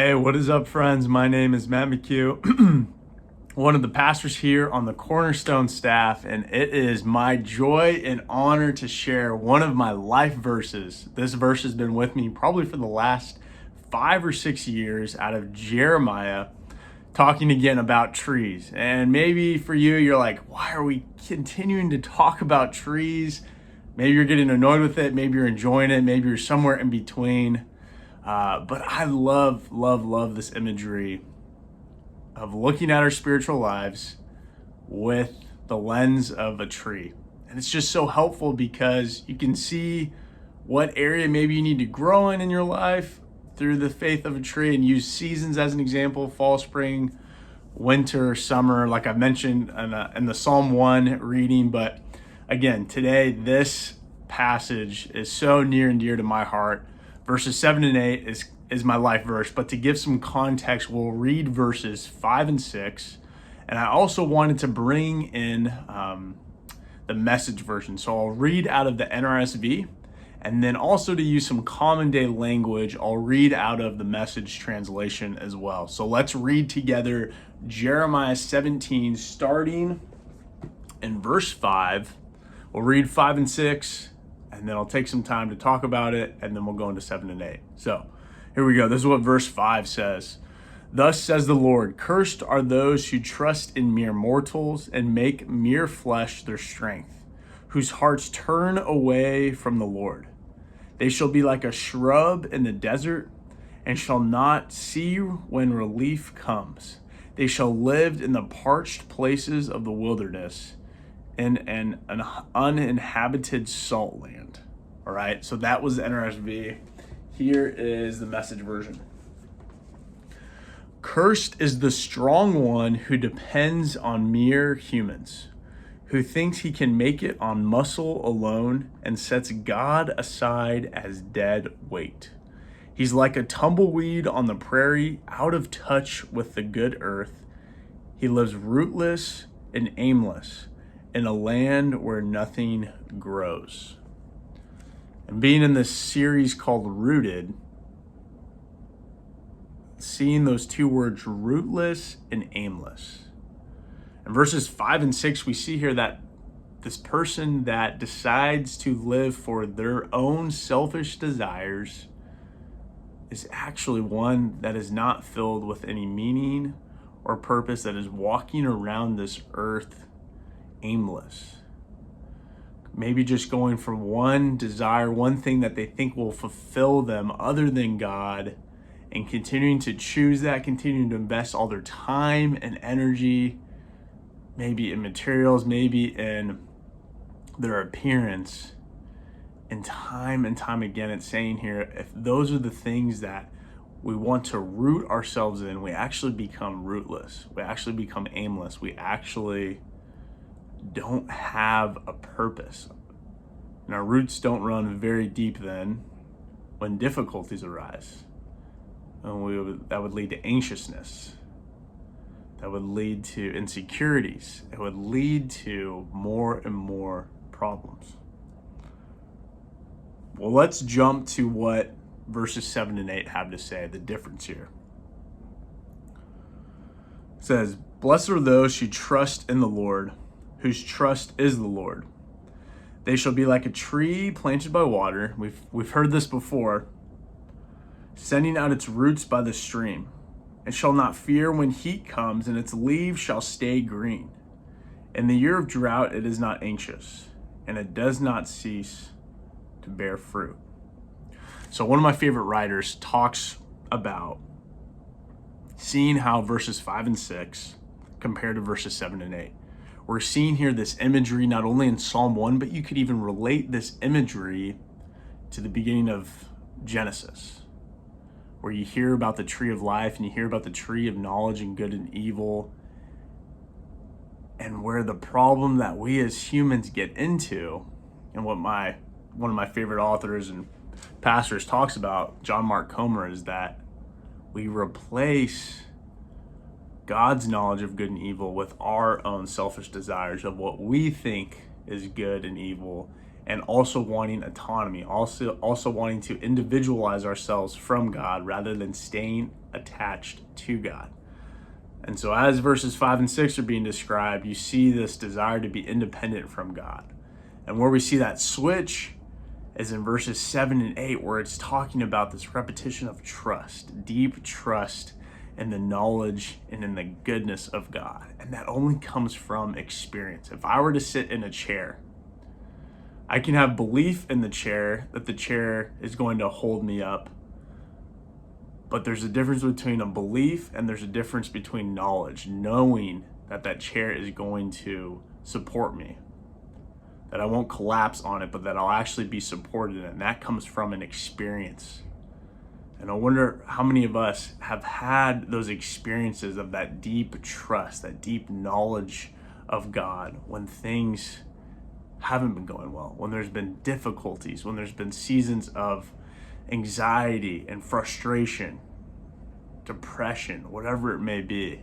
Hey, what is up, friends? My name is McHugh, one of the pastors here on the Cornerstone staff, and it is my joy and honor to share one of my life verses. This verse has been with me probably for the last 5 or 6 years, out of Jeremiah, talking again about trees. And maybe for you, you're like, why are we continuing to talk about trees? Maybe you're getting annoyed with it, maybe you're enjoying it, maybe you're somewhere in between. But I love this imagery of looking at our spiritual lives with the lens of a tree. And it's just so helpful because you can see what area maybe you need to grow in your life through the faith of a tree, and use seasons as an example: fall, spring, winter, summer, like I mentioned in the Psalm 1 reading. But again, today, this passage is so near and dear to my heart. Verses 7 and 8 is my life verse, but to give some context, we'll read verses 5 and 6. And I also wanted to bring in the Message version. So I'll read out of the NRSV, and then also, to use some common day language, I'll read out of the Message translation as well. So let's read together Jeremiah 17, starting in verse 5. We'll read 5 and 6. And then I'll take some time to talk about it, and then we'll go into 7 and 8. So here we go. This is what verse 5 says. Thus says the Lord, cursed are those who trust in mere mortals and make mere flesh their strength, whose hearts turn away from the Lord. They shall be like a shrub in the desert and shall not see when relief comes. They shall live in the parched places of the wilderness, in an uninhabited salt land. All right, so that was the NRSV. Here is the Message version. Cursed is the strong one who depends on mere humans, who thinks he can make it on muscle alone and sets God aside as dead weight. He's like a tumbleweed on the prairie, out of touch with the good earth. He lives rootless and aimless in a land where nothing grows. And being in this series called Rooted, seeing those two words, rootless and aimless. In verses 5 and 6, we see here that this person that decides to live for their own selfish desires is actually one that is not filled with any meaning or purpose, that is walking around this earth aimless. Maybe just going for one desire, one thing that they think will fulfill them other than God, and continuing to choose that, continuing to invest all their time and energy, maybe in materials, maybe in their appearance. And time again, it's saying here, if those are the things that we want to root ourselves in, we actually become rootless. We actually become aimless. We actually don't have a purpose. And our roots don't run very deep then when difficulties arise. And that would lead to anxiousness. That would lead to insecurities. It would lead to more and more problems. Well, let's jump to what verses 7 and 8 have to say, the difference here. It says, blessed are those who trust in the Lord, whose trust is the Lord. They shall be like a tree planted by water. We've heard this before. Sending out its roots by the stream. It shall not fear when heat comes, and its leaves shall stay green. In the year of drought it is not anxious, and it does not cease to bear fruit. So one of my favorite writers talks about seeing how verses 5 and 6 compare to verses 7 and 8. We're seeing here this imagery not only in Psalm 1, but you could even relate this imagery to the beginning of Genesis, where you hear about the tree of life and you hear about the tree of knowledge and good and evil, and where the problem that we as humans get into, and what one of my favorite authors and pastors talks about, John Mark Comer, is that we replace God's knowledge of good and evil with our own selfish desires of what we think is good and evil, and also wanting autonomy, also wanting to individualize ourselves from God rather than staying attached to God. And so as verses 5 and 6 are being described, you see this desire to be independent from God. And where we see that switch is in verses 7 and 8, where it's talking about this repetition of trust, deep trust in the knowledge and in the goodness of God. And that only comes from experience. If I were to sit in a chair, I can have belief in the chair that the chair is going to hold me up. But there's a difference between a belief and there's a difference between knowledge, knowing that that chair is going to support me, that I won't collapse on it, but that I'll actually be supported in it. And that comes from an experience. And I wonder how many of us have had those experiences of that deep trust, that deep knowledge of God when things haven't been going well, when there's been difficulties, when there's been seasons of anxiety and frustration, depression, whatever it may be.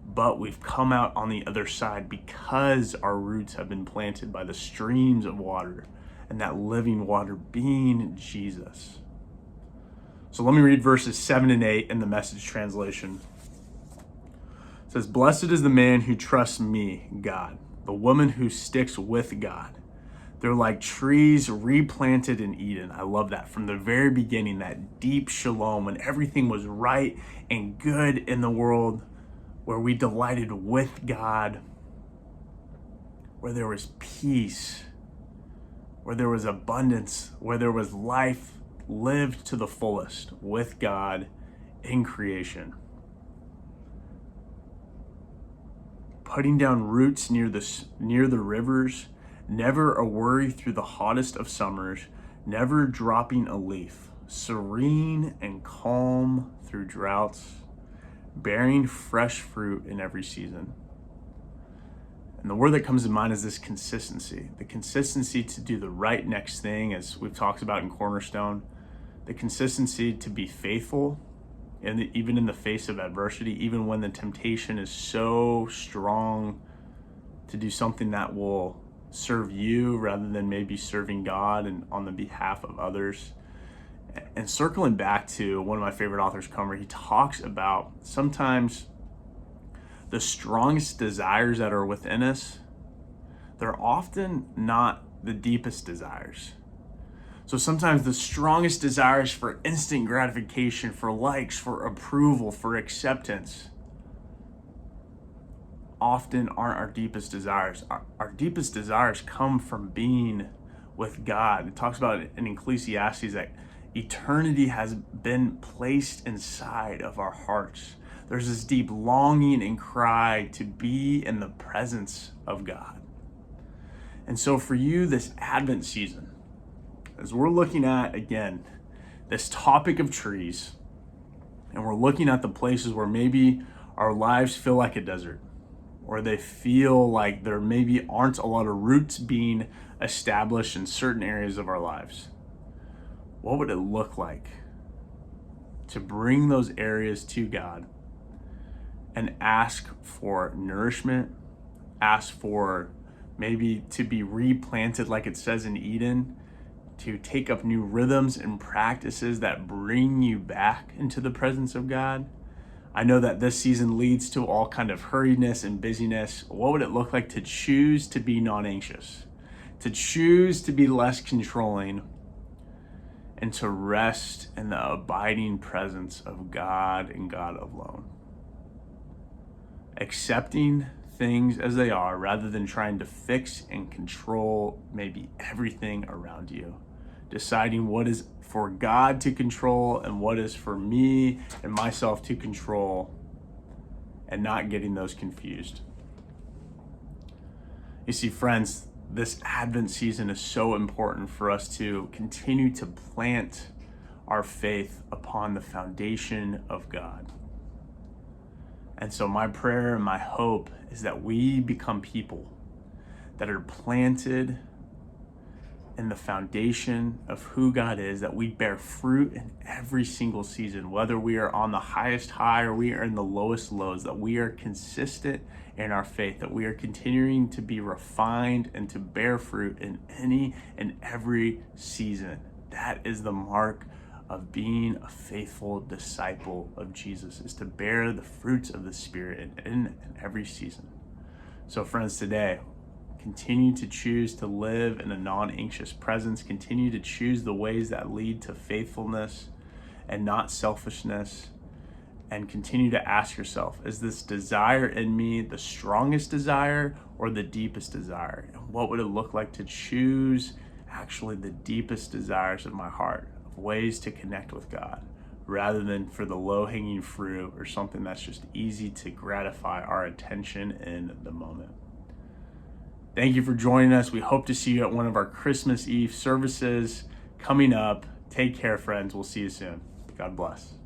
But we've come out on the other side because our roots have been planted by the streams of water, and that living water being Jesus. So let me read verses 7 and 8 in the Message translation. It says, "Blessed is the man who trusts me, God, the woman who sticks with God. They're like trees replanted in Eden." I love that. From the very beginning, that deep shalom, when everything was right and good in the world, where we delighted with God, where there was peace, where there was abundance, where there was life lived to the fullest with God in creation. Putting down roots near the rivers, never a worry through the hottest of summers, never dropping a leaf, serene and calm through droughts, bearing fresh fruit in every season. And the word that comes to mind is this consistency, the consistency to do the right next thing, as we've talked about in Cornerstone, the consistency to be faithful, and even in the face of adversity, even when the temptation is so strong to do something that will serve you rather than maybe serving God and on the behalf of others. And circling back to one of my favorite authors, Comer, he talks about sometimes the strongest desires that are within us, they're often not the deepest desires. So sometimes the strongest desires for instant gratification, for likes, for approval, for acceptance, often aren't our deepest desires. Our deepest desires come from being with God. It talks about it in Ecclesiastes that eternity has been placed inside of our hearts. There's this deep longing and cry to be in the presence of God. And so for you, this Advent season, as we're looking at, again, this topic of trees, and we're looking at the places where maybe our lives feel like a desert, or they feel like there maybe aren't a lot of roots being established in certain areas of our lives, what would it look like to bring those areas to God and ask for nourishment, ask for maybe to be replanted like it says in Eden, to take up new rhythms and practices that bring you back into the presence of God? I know that this season leads to all kind of hurriedness and busyness. What would it look like to choose to be non-anxious, to choose to be less controlling, and to rest in the abiding presence of God and God alone? Accepting things as they are rather than trying to fix and control maybe everything around you. Deciding what is for God to control and what is for me and myself to control, and not getting those confused. You see, friends, this Advent season is so important for us to continue to plant our faith upon the foundation of God. And so my prayer and my hope is that we become people that are planted and the foundation of who God is, that we bear fruit in every single season, whether we are on the highest high or we are in the lowest lows, that we are consistent in our faith, that we are continuing to be refined and to bear fruit in any and every season. That is the mark of being a faithful disciple of Jesus, is to bear the fruits of the Spirit in every season. So friends, today, continue to choose to live in a non-anxious presence. Continue to choose the ways that lead to faithfulness and not selfishness. And continue to ask yourself, is this desire in me the strongest desire or the deepest desire? And what would it look like to choose actually the deepest desires of my heart, of ways to connect with God, rather than for the low-hanging fruit or something that's just easy to gratify our attention in the moment? Thank you for joining us. We hope to see you at one of our Christmas Eve services coming up. Take care, friends. We'll see you soon. God bless.